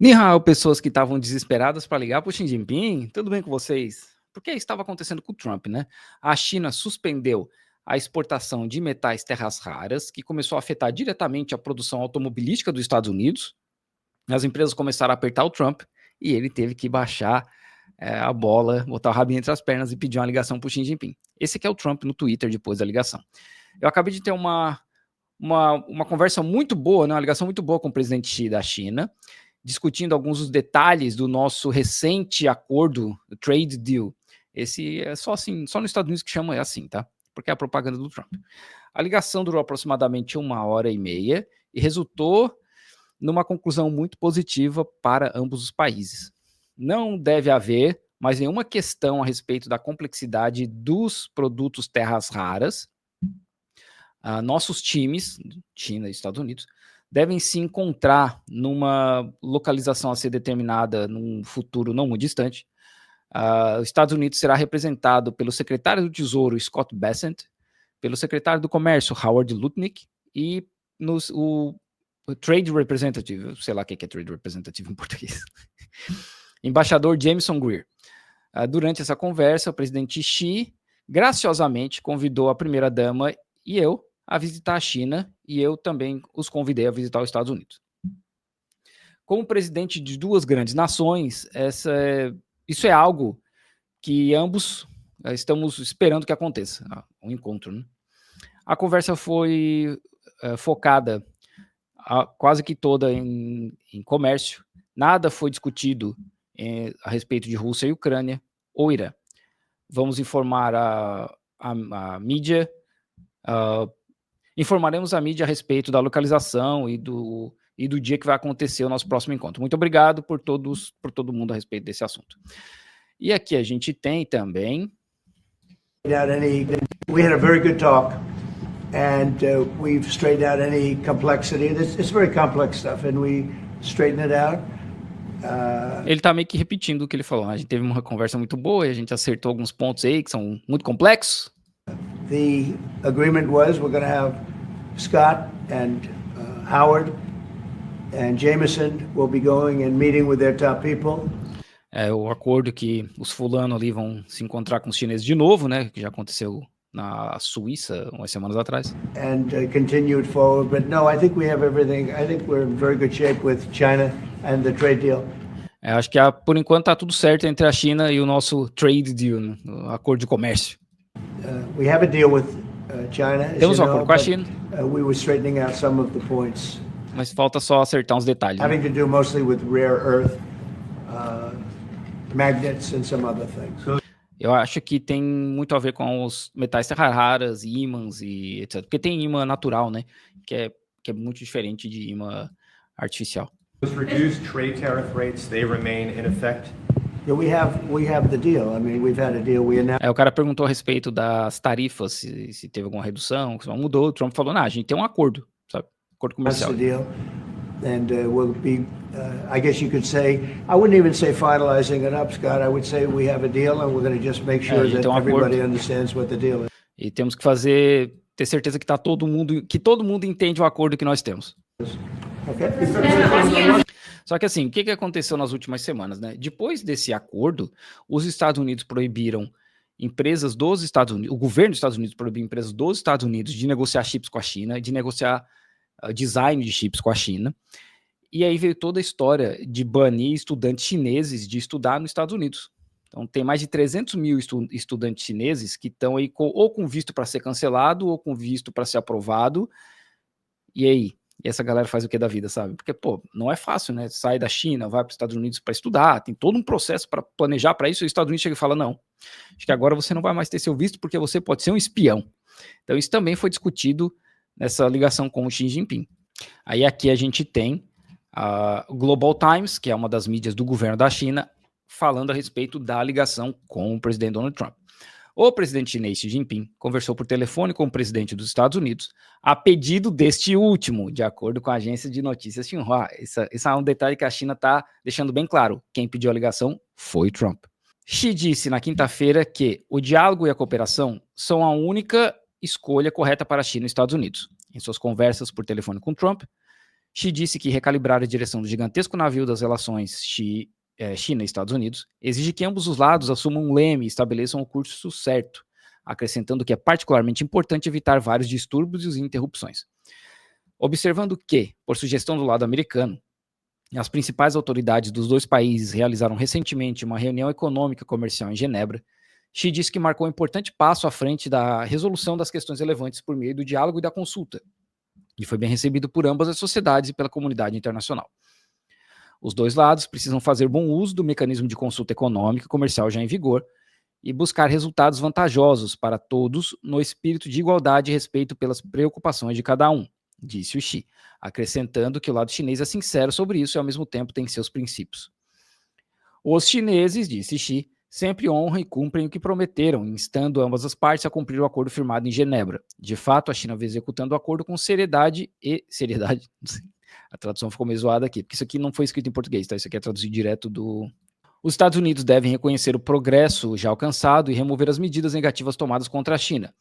Ni hao, pessoas que estavam desesperadas para ligar para o Xi Jinping. Tudo bem com vocês? Porque estava acontecendo com o Trump, né? A China suspendeu a exportação de metais terras raras, que começou a afetar diretamente a produção automobilística dos Estados Unidos. As empresas começaram a apertar o Trump e ele teve que baixar a bola, botar o rabinho entre as pernas e pedir uma ligação para o Xi Jinping. Esse aqui é o Trump no Twitter depois da ligação. Eu acabei de ter uma conversa muito boa, né? Uma ligação muito boa com o presidente Xi da China, discutindo alguns dos detalhes do nosso recente acordo, o Trade Deal. Esse é só assim, só nos Estados Unidos que chama assim, tá? Porque é a propaganda do Trump. A ligação durou aproximadamente 1h30 e resultou numa conclusão muito positiva para ambos os países. Não deve haver mais nenhuma questão a respeito da complexidade dos produtos terras raras. Nossos times, China e Estados Unidos, devem se encontrar numa localização a ser determinada num futuro não muito distante. Os Estados Unidos será representado pelo secretário do Tesouro, Scott Bessent, pelo secretário do Comércio, Howard Lutnick, e o Trade Representative, sei lá o que é Trade Representative em português, embaixador Jameson Greer. Durante essa conversa, o presidente Xi graciosamente convidou a primeira-dama e eu a visitar a China, e eu também os convidei a visitar os Estados Unidos. Como presidente de duas grandes nações, isso é algo que ambos estamos esperando que aconteça, um encontro, né? A conversa foi focada quase que toda em comércio. Nada foi discutido a respeito de Rússia e Ucrânia ou Irã. Vamos informar a mídia, informaremos a mídia a respeito da localização e do dia que vai acontecer o nosso próximo encontro. Muito obrigado por todo mundo a respeito desse assunto. E aqui a gente tem também... We had a very good talk, and we've straightened out any complexity. It's very complex stuff, and we straightened it out. Ele tá meio que repetindo o que ele falou. A gente teve uma conversa muito boa e a gente acertou alguns pontos aí que são muito complexos. The agreement was we're going to have Scott and Howard and Jameson will be going and meeting with their top people. O acordo que os fulanos ali vão se encontrar com os chineses de novo, né? Que já aconteceu na Suíça umas semanas atrás. And continued forward, but no, I think we have everything. I think we're in very good shape with China and the trade deal. Acho que por enquanto tá tudo certo entre a China e o nosso trade deal, né? O acordo de comércio. We have a deal with China. Temos um acordo com a China. We were straightening out some of the points. Mas falta só acertar uns detalhes. Having to do mostly with rare earth, magnets and some other things. Eu acho que tem muito a ver com os metais raras, ímãs e etc. Porque tem ímã natural, né? Que é muito diferente de ímã artificial. Those reduced trade tariff rates, they remain in effect. Yeah, we have the deal. I mean, we've had a deal. We announced. O cara perguntou a respeito das tarifas, se teve alguma redução, se mudou. O Trump falou, a gente tem um acordo, sabe? Acordo comercial. That's the deal. And we'll be, I guess you could say, I wouldn't even say finalizing it up, Scott. I would say we have a deal and we're going to just make sure that everybody understands what the deal is. E temos que ter certeza que todo mundo entende o acordo que nós temos. Okay. Só que assim, o que aconteceu nas últimas semanas, né? Depois desse acordo, os Estados Unidos proibiram empresas dos Estados Unidos, o governo dos Estados Unidos proibiu empresas dos Estados Unidos de negociar chips com a China, de negociar design de chips com a China. E aí veio toda a história de banir estudantes chineses de estudar nos Estados Unidos. Então tem mais de 300 mil estudantes chineses que estão aí ou com visto para ser cancelado ou com visto para ser aprovado. E aí? E essa galera faz o que da vida, sabe? Porque, não é fácil, né? Sai da China, vai para os Estados Unidos para estudar, tem todo um processo para planejar para isso, e os Estados Unidos chega e fala, não, acho que agora você não vai mais ter seu visto porque você pode ser um espião. Então isso também foi discutido nessa ligação com o Xi Jinping. Aí aqui a gente tem o Global Times, que é uma das mídias do governo da China, falando a respeito da ligação com o presidente Donald Trump. O presidente chinês Xi Jinping conversou por telefone com o presidente dos Estados Unidos a pedido deste último, de acordo com a agência de notícias Xinhua. Esse é um detalhe que a China está deixando bem claro. Quem pediu a ligação foi Trump. Xi disse na quinta-feira que o diálogo e a cooperação são a única escolha correta para a China e os Estados Unidos. Em suas conversas por telefone com Trump, Xi disse que recalibrar a direção do gigantesco navio das relações China e Estados Unidos exige que ambos os lados assumam um leme e estabeleçam o curso certo, acrescentando que é particularmente importante evitar vários distúrbios e interrupções. Observando que, por sugestão do lado americano, as principais autoridades dos dois países realizaram recentemente uma reunião econômica e comercial em Genebra, Xi disse que marcou um importante passo à frente da resolução das questões relevantes por meio do diálogo e da consulta, e foi bem recebido por ambas as sociedades e pela comunidade internacional. Os dois lados precisam fazer bom uso do mecanismo de consulta econômica e comercial já em vigor e buscar resultados vantajosos para todos no espírito de igualdade e respeito pelas preocupações de cada um, disse o Xi, acrescentando que o lado chinês é sincero sobre isso e ao mesmo tempo tem seus princípios. Os chineses, disse Xi, sempre honram e cumprem o que prometeram, instando ambas as partes a cumprir o acordo firmado em Genebra. De fato, a China vem executando o acordo com seriedade, a tradução ficou meio zoada aqui, porque isso aqui não foi escrito em português, tá? Isso aqui é traduzido direto do... Os Estados Unidos devem reconhecer o progresso já alcançado e remover as medidas negativas tomadas contra a China.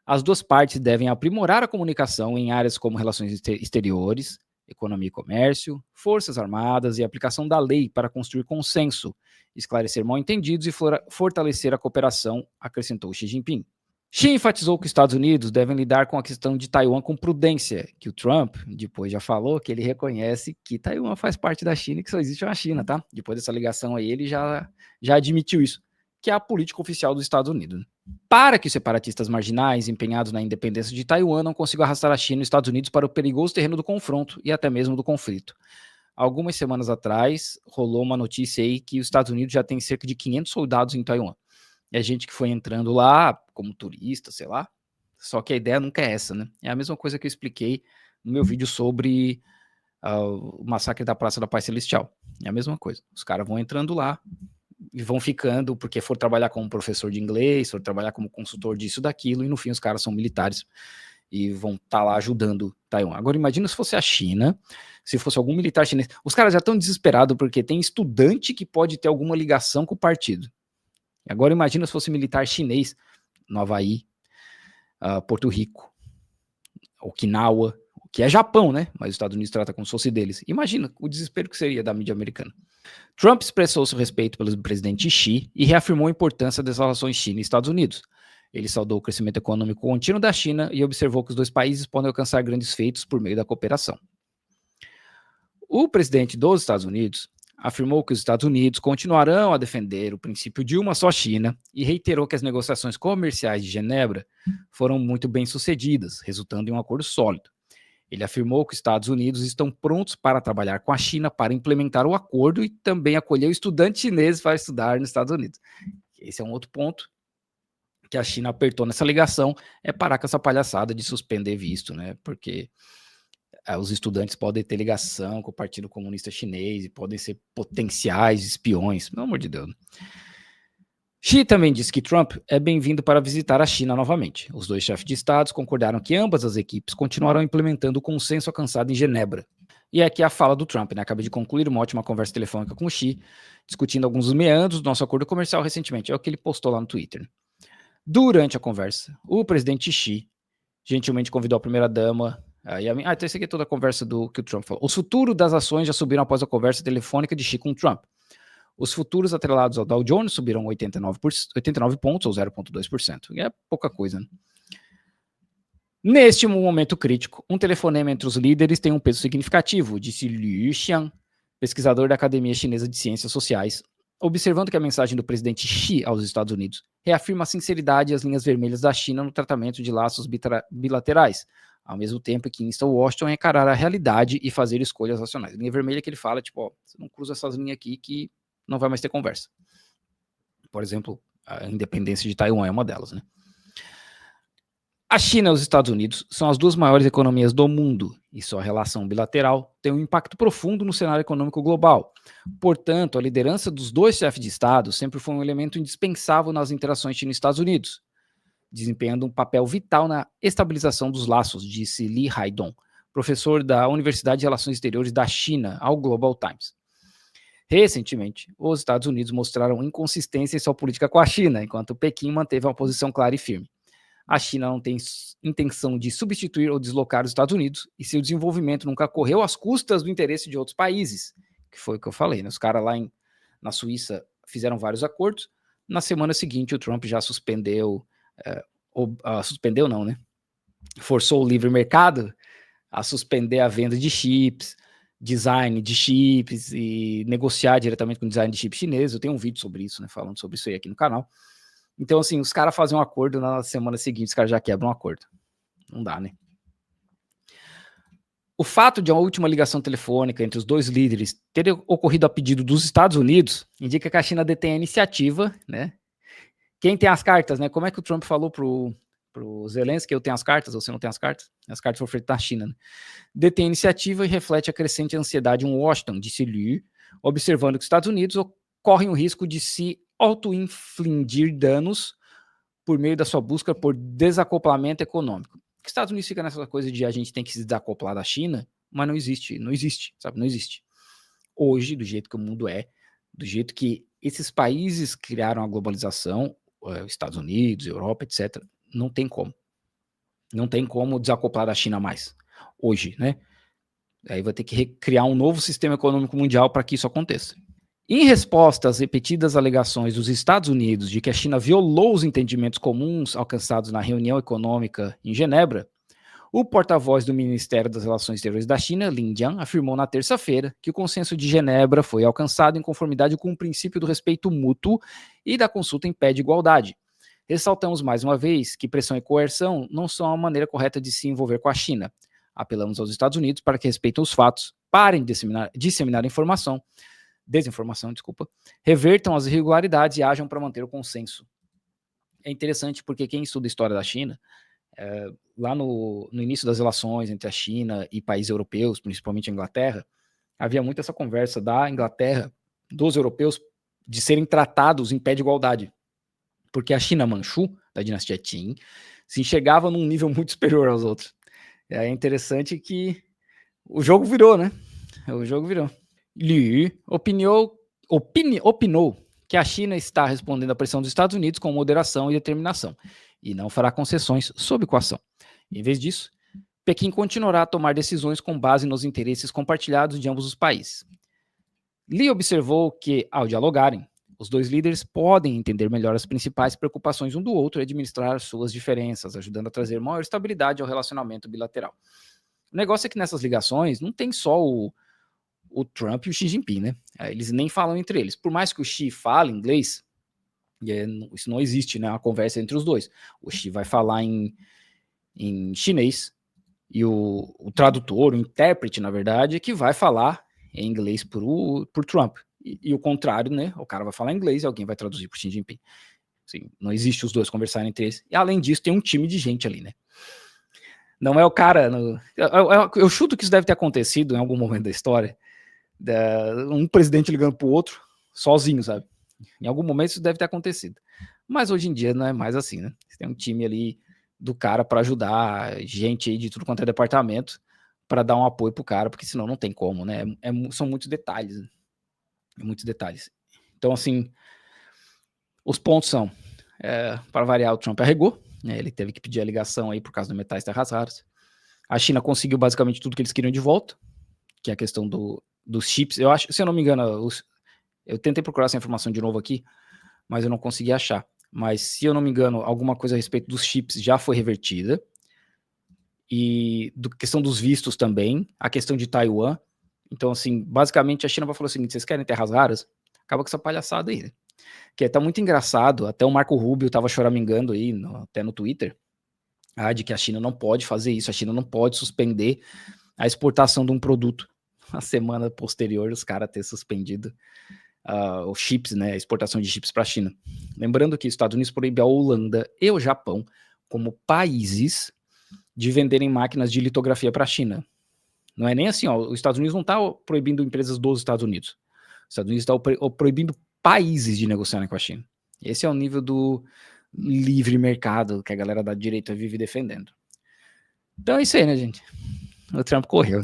As duas partes devem aprimorar a comunicação em áreas como relações exteriores, economia e comércio, forças armadas e aplicação da lei para construir consenso, esclarecer mal-entendidos e fortalecer a cooperação, acrescentou Xi Jinping. Xi enfatizou que os Estados Unidos devem lidar com a questão de Taiwan com prudência, que o Trump depois já falou que ele reconhece que Taiwan faz parte da China e que só existe uma China, tá? Depois dessa ligação aí, ele já admitiu isso, que é a política oficial dos Estados Unidos. Para que os separatistas marginais empenhados na independência de Taiwan não consigam arrastar a China e os Estados Unidos para o perigoso terreno do confronto e até mesmo do conflito. Algumas semanas atrás, rolou uma notícia aí que os Estados Unidos já tem cerca de 500 soldados em Taiwan. E a gente que foi entrando lá como turista, sei lá, só que a ideia nunca é essa, né? É a mesma coisa que eu expliquei no meu vídeo sobre o massacre da Praça da Paz Celestial. É a mesma coisa. Os caras vão entrando lá e vão ficando, porque for trabalhar como professor de inglês, for trabalhar como consultor disso, daquilo, e no fim os caras são militares e vão estar lá ajudando Taiwan. Agora imagina se fosse a China, se fosse algum militar chinês. Os caras já estão desesperados porque tem estudante que pode ter alguma ligação com o partido. Agora imagina se fosse militar chinês no Havaí, Porto Rico, Okinawa, que é Japão, né? Mas os Estados Unidos trata como se fosse deles. Imagina o desespero que seria da mídia americana. Trump expressou seu respeito pelo presidente Xi e reafirmou a importância das relações China e Estados Unidos. Ele saudou o crescimento econômico contínuo da China e observou que os dois países podem alcançar grandes feitos por meio da cooperação. O presidente dos Estados Unidos afirmou que os Estados Unidos continuarão a defender o princípio de uma só China e reiterou que as negociações comerciais de Genebra foram muito bem sucedidas, resultando em um acordo sólido. Ele afirmou que os Estados Unidos estão prontos para trabalhar com a China para implementar o acordo e também acolher estudantes chineses para estudar nos Estados Unidos. Esse é um outro ponto que a China apertou nessa ligação, é parar com essa palhaçada de suspender visto, né? Porque os estudantes podem ter ligação com o Partido Comunista Chinês e podem ser potenciais espiões, pelo amor de Deus. Xi também disse que Trump é bem-vindo para visitar a China novamente. Os dois chefes de estados concordaram que ambas as equipes continuarão implementando o consenso alcançado em Genebra. E aqui a fala do Trump, né? Acabei de concluir uma ótima conversa telefônica com o Xi, discutindo alguns meandros do nosso acordo comercial recentemente. É o que ele postou lá no Twitter. Durante a conversa, o presidente Xi gentilmente convidou a primeira-dama então esse aqui é toda a conversa que o Trump falou. Os futuros das ações já subiram após a conversa telefônica de Xi com Trump. Os futuros atrelados ao Dow Jones subiram 89 pontos, ou 0,2%. E é pouca coisa, né? Neste momento crítico, um telefonema entre os líderes tem um peso significativo, disse Liu Xiang, pesquisador da Academia Chinesa de Ciências Sociais, observando que a mensagem do presidente Xi aos Estados Unidos reafirma a sinceridade e as linhas vermelhas da China no tratamento de laços bilaterais, ao mesmo tempo que insta Washington a encarar a realidade e fazer escolhas racionais. A linha vermelha que ele fala, você não cruza essas linhas aqui que não vai mais ter conversa. Por exemplo, a independência de Taiwan é uma delas, né? A China e os Estados Unidos são as duas maiores economias do mundo e sua relação bilateral tem um impacto profundo no cenário econômico global. Portanto, a liderança dos dois chefes de Estado sempre foi um elemento indispensável nas interações China e Estados Unidos, desempenhando um papel vital na estabilização dos laços, disse Li Haidong, professor da Universidade de Relações Exteriores da China, ao Global Times. Recentemente, os Estados Unidos mostraram inconsistência em sua política com a China, enquanto Pequim manteve uma posição clara e firme. A China não tem intenção de substituir ou deslocar os Estados Unidos e seu desenvolvimento nunca correu às custas do interesse de outros países, que foi o que eu falei, né? Os caras lá na Suíça fizeram vários acordos. Na semana seguinte, o Trump já suspendeu, suspendeu não, né? Forçou o livre mercado a suspender a venda de chips, design de chips e negociar diretamente com o design de chips chinês. Eu tenho um vídeo sobre isso, né? Falando sobre isso aí aqui no canal. Então, assim, os caras fazem um acordo, na semana seguinte os caras já quebram um acordo. Não dá, né? O fato de uma última ligação telefônica entre os dois líderes ter ocorrido a pedido dos Estados Unidos indica que a China detém a iniciativa, né? Quem tem as cartas, né? Como é que o Trump falou pro Zelensky, eu tenho as cartas, você não tem as cartas? As cartas foram feitas na China, né? Detém a iniciativa e reflete a crescente ansiedade em Washington, disse Liu, observando que os Estados Unidos correm o risco de se auto-infligir danos por meio da sua busca por desacoplamento econômico. Os Estados Unidos fica nessa coisa de a gente tem que se desacoplar da China, mas não existe, sabe? Não existe. Hoje, do jeito que o mundo é, do jeito que esses países criaram a globalização, Estados Unidos, Europa, etc., não tem como. Não tem como desacoplar da China mais. Hoje, né? Aí vai ter que criar um novo sistema econômico mundial para que isso aconteça. Em resposta às repetidas alegações dos Estados Unidos de que a China violou os entendimentos comuns alcançados na reunião econômica em Genebra, o porta-voz do Ministério das Relações Exteriores da China, Lin Jian, afirmou na terça-feira que o consenso de Genebra foi alcançado em conformidade com o princípio do respeito mútuo e da consulta em pé de igualdade. Ressaltamos mais uma vez que pressão e coerção não são a maneira correta de se envolver com a China. Apelamos aos Estados Unidos para que respeitem os fatos, parem de disseminar desinformação, revertam as irregularidades e ajam para manter o consenso. É interessante porque quem estuda a história da China, lá no início das relações entre a China e países europeus, principalmente a Inglaterra, havia muito essa conversa da Inglaterra, dos europeus, de serem tratados em pé de igualdade. Porque a China Manchu, da dinastia Qin, se enxergava num nível muito superior aos outros. É interessante que o jogo virou, né? O jogo virou. Liu opinou que a China está respondendo à pressão dos Estados Unidos com moderação e determinação, e não fará concessões sob coação. Em vez disso, Pequim continuará a tomar decisões com base nos interesses compartilhados de ambos os países. Liu observou que, ao dialogarem, os dois líderes podem entender melhor as principais preocupações um do outro e administrar suas diferenças, ajudando a trazer maior estabilidade ao relacionamento bilateral. O negócio é que nessas ligações não tem só o Trump e o Xi Jinping, né? Eles nem falam entre eles. Por mais que o Xi fale inglês, isso não existe, né? Uma conversa entre os dois. O Xi vai falar em chinês e o tradutor, o intérprete, na verdade, é que vai falar em inglês por Trump. E o contrário, né? O cara vai falar inglês e alguém vai traduzir por Xi Jinping. Assim, não existe os dois conversarem entre eles. E além disso, tem um time de gente ali, né? Não é o cara... Eu chuto que isso deve ter acontecido em algum momento da história. Um presidente ligando pro outro, sozinho, sabe? Em algum momento isso deve ter acontecido. Mas hoje em dia não é mais assim, né? Você tem um time ali do cara para ajudar, gente aí de tudo quanto é departamento, para dar um apoio pro cara, porque senão não tem como, né? São muitos detalhes, né? Muitos detalhes. Então, assim, os pontos são, para variar, o Trump arregou, né? Ele teve que pedir a ligação aí por causa do metais terras raras. A China conseguiu basicamente tudo que eles queriam de volta, que é a questão dos chips. Eu acho, se eu não me engano, eu tentei procurar essa informação de novo aqui, mas eu não consegui achar. Mas, se eu não me engano, alguma coisa a respeito dos chips já foi revertida. E questão dos vistos também, a questão de Taiwan. Então, assim, basicamente a China vai falar o seguinte: vocês querem terras raras? Acaba com essa palhaçada aí, né? Que tá muito engraçado, até o Marco Rubio tava choramingando aí, até no Twitter, de que a China não pode fazer isso, a China não pode suspender a exportação de um produto. Na semana posterior, os caras ter suspendido os chips, né, a exportação de chips para a China. Lembrando que os Estados Unidos proíbe a Holanda e o Japão como países de venderem máquinas de litografia para a China. Não é nem assim, os Estados Unidos não está proibindo empresas dos Estados Unidos. Os Estados Unidos está proibindo países de negociarem com a China. Esse é o nível do livre mercado que a galera da direita vive defendendo. Então é isso aí, né, gente? O Trump correu.